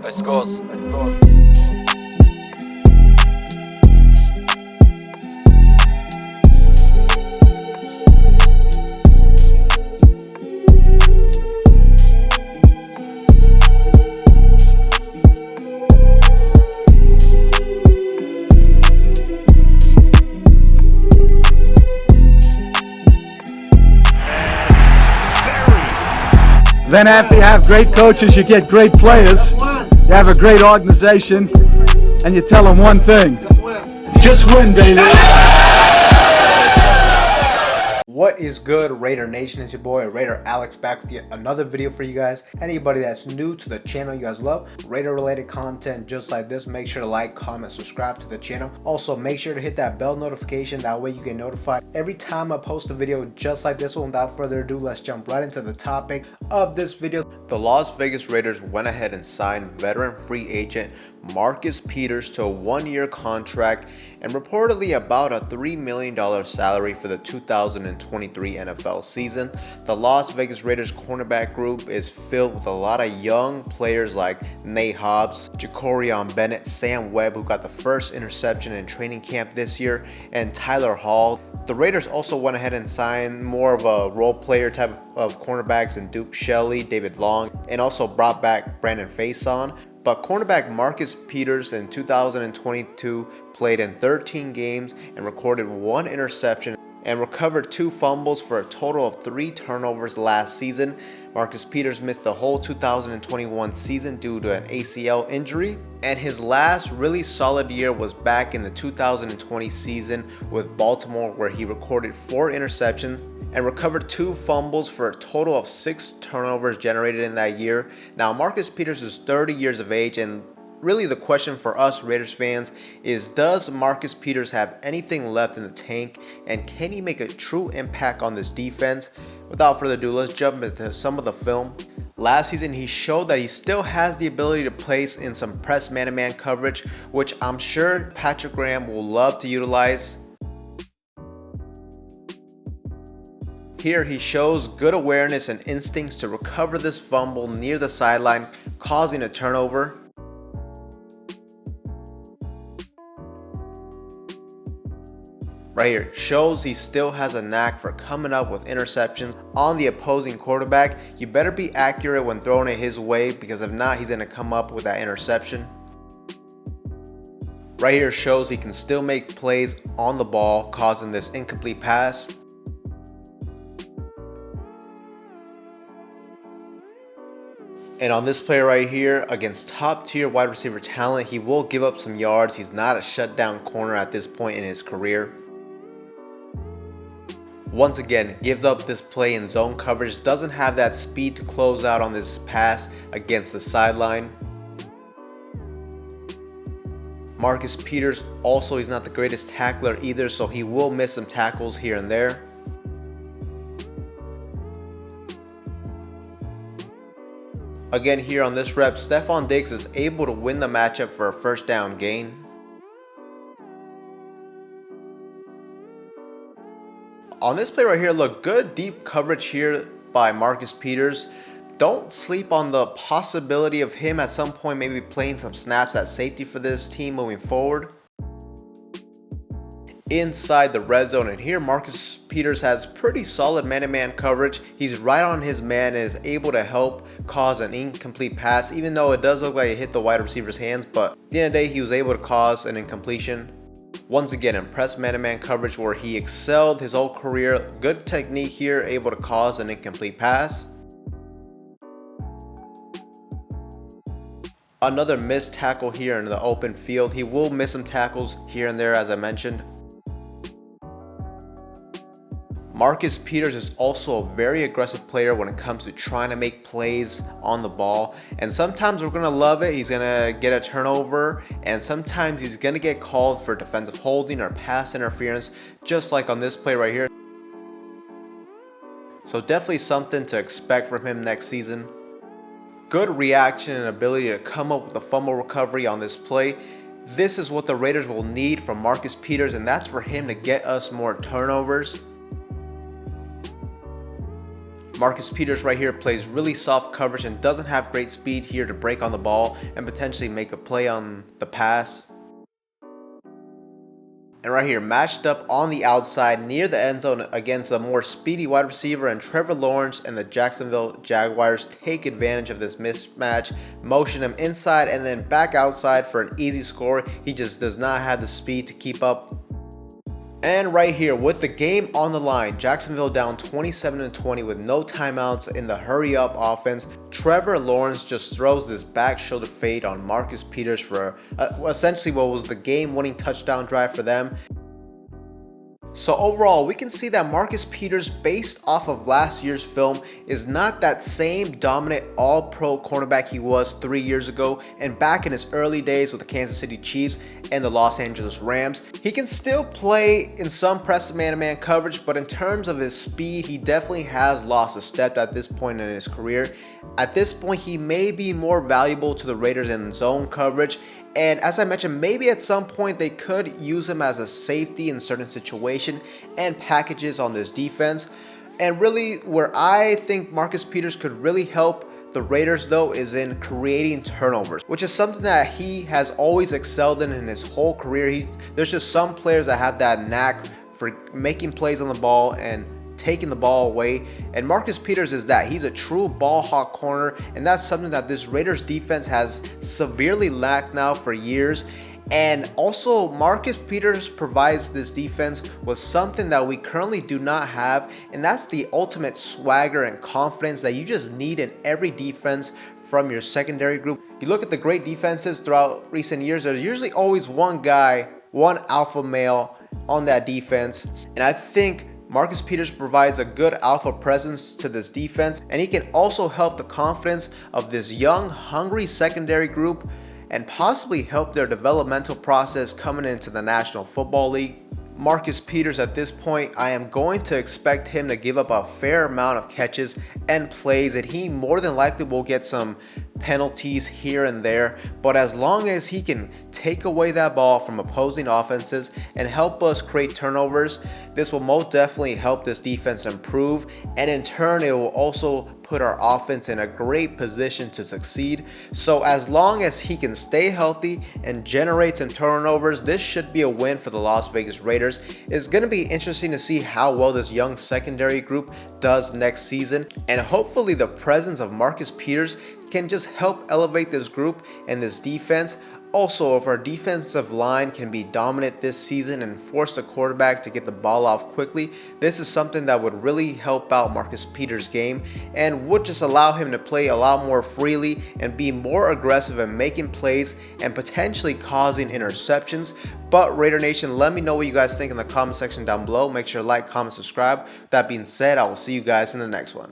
Let's go. Then after you have great coaches, you get great players, you have a great organization, and you tell them one thing: just win, baby. What is good, Raider Nation? It's your boy Raider Alex back with yet another video for you guys. Anybody that's new to the channel, you guys love Raider related content just like this, make sure to like, comment, subscribe to the channel. Also make sure to hit that bell notification, that way you get notified every time I post a video just like this one. Without further ado, let's jump right into the topic of this video. The Las Vegas Raiders went ahead and signed veteran free agent Marcus Peters to a one-year contract and reportedly about a $3 million salary for the 2023 NFL season. The Las Vegas Raiders cornerback group is filled with a lot of young players like Nate Hobbs, Jacorian Bennett, Sam Webb, who got the first interception in training camp this year, and Tyler Hall. The Raiders also went ahead and signed more of a role player type of cornerbacks in Duke Shelley, David Long, and also brought back Brandon Faison. But cornerback Marcus Peters in 2022 played in 13 games and recorded 1 interception and recovered 2 fumbles for a total of 3 turnovers last season. Marcus Peters missed the whole 2021 season due to an ACL injury, and his last really solid year was back in the 2020 season with Baltimore, where he recorded 4 interceptions and recovered 2 fumbles for a total of 6 turnovers generated in that year. Now, Marcus Peters is 30 years of age, and really the question for us Raiders fans is, does Marcus Peters have anything left in the tank, and can he make a true impact on this defense? Without further ado, let's jump into some of the film. Last season, he showed that he still has the ability to place in some press man-to-man coverage, which I'm sure Patrick Graham will love to utilize. Here he shows good awareness and instincts to recover this fumble near the sideline, causing a turnover. Right here shows he still has a knack for coming up with interceptions on the opposing quarterback. You better be accurate when throwing it his way, because if not, he's going to come up with that interception. Right here shows he can still make plays on the ball, causing this incomplete pass. And on this play right here, against top tier wide receiver talent, he will give up some yards. He's not a shutdown corner at this point in his career. Once again, gives up this play in zone coverage, doesn't have that speed to close out on this pass against the sideline. Marcus Peters also, he's not the greatest tackler either, so he will miss some tackles here and there. Again, here on this rep, Stefon Diggs is able to win the matchup for a first down gain. On this play right here, look, good deep coverage here by Marcus Peters. Don't sleep on the possibility of him at some point maybe playing some snaps at safety for this team moving forward. Inside the red zone, and here Marcus Peters has pretty solid man-to-man coverage. He's right on his man and is able to help cause an incomplete pass, even though it does look like it hit the wide receiver's hands, but at the end of the day, he was able to cause an incompletion. Once again, impressed man-to-man coverage where he excelled his whole career. Good technique here, able to cause an incomplete pass. Another missed tackle here in the open field. He will miss some tackles here and there, as I mentioned. Marcus Peters is also a very aggressive player when it comes to trying to make plays on the ball, and sometimes we're going to love it, he's going to get a turnover, and sometimes he's going to get called for defensive holding or pass interference, just like on this play right here. So definitely something to expect from him next season. Good reaction and ability to come up with a fumble recovery on this play. This is what the Raiders will need from Marcus Peters, and that's for him to get us more turnovers. Marcus Peters right here plays really soft coverage and doesn't have great speed here to break on the ball and potentially make a play on the pass. And right here, matched up on the outside near the end zone against a more speedy wide receiver, and Trevor Lawrence and the Jacksonville Jaguars take advantage of this mismatch, motion him inside and then back outside for an easy score. He just does not have the speed to keep up. And right here, with the game on the line, Jacksonville down 27-20 with no timeouts in the hurry up offense. Trevor Lawrence just throws this back shoulder fade on Marcus Peters for essentially what was the game-winning touchdown drive for them. So overall, we can see that Marcus Peters, based off of last year's film, is not that same dominant all-pro cornerback he was 3 years ago and back in his early days with the Kansas City Chiefs and the Los Angeles Rams. He can still play in some press man-to-man coverage, but in terms of his speed, he definitely has lost a step at this point in his career. At this point, he may be more valuable to the Raiders in zone coverage. And as I mentioned, maybe at some point they could use him as a safety in certain situations and packages on this defense. And really, where I think Marcus Peters could really help the Raiders though is in creating turnovers, which is something that he has always excelled in his whole career. There's just some players that have that knack for making plays on the ball and taking the ball away, and Marcus Peters is that. He's a true ball hawk corner, and that's something that this Raiders defense has severely lacked now for years. And also, Marcus Peters provides this defense with something that we currently do not have, and that's the ultimate swagger and confidence that you just need in every defense from your secondary group. You look at the great defenses throughout recent years, there's usually always one guy, one alpha male on that defense, and I think Marcus Peters provides a good alpha presence to this defense, and he can also help the confidence of this young, hungry secondary group and possibly help their developmental process coming into the National Football League. Marcus Peters, at this point, I am going to expect him to give up a fair amount of catches and plays, and he more than likely will get some penalties here and there, but as long as he can take away that ball from opposing offenses and help us create turnovers, this will most definitely help this defense improve, and in turn it will also put our offense in a great position to succeed. So as long as he can stay healthy and generate some turnovers, this should be a win for the Las Vegas Raiders. It's going to be interesting to see how well this young secondary group does next season, and hopefully the presence of Marcus Peters can just help elevate this group and this defense. Also, if our defensive line can be dominant this season and force the quarterback to get the ball off quickly, this is something that would really help out Marcus Peters' game and would just allow him to play a lot more freely and be more aggressive in making plays and potentially causing interceptions. But Raider Nation, let me know what you guys think in the comment section down below. Make sure to like, comment, subscribe. With that being said, I will see you guys in the next one.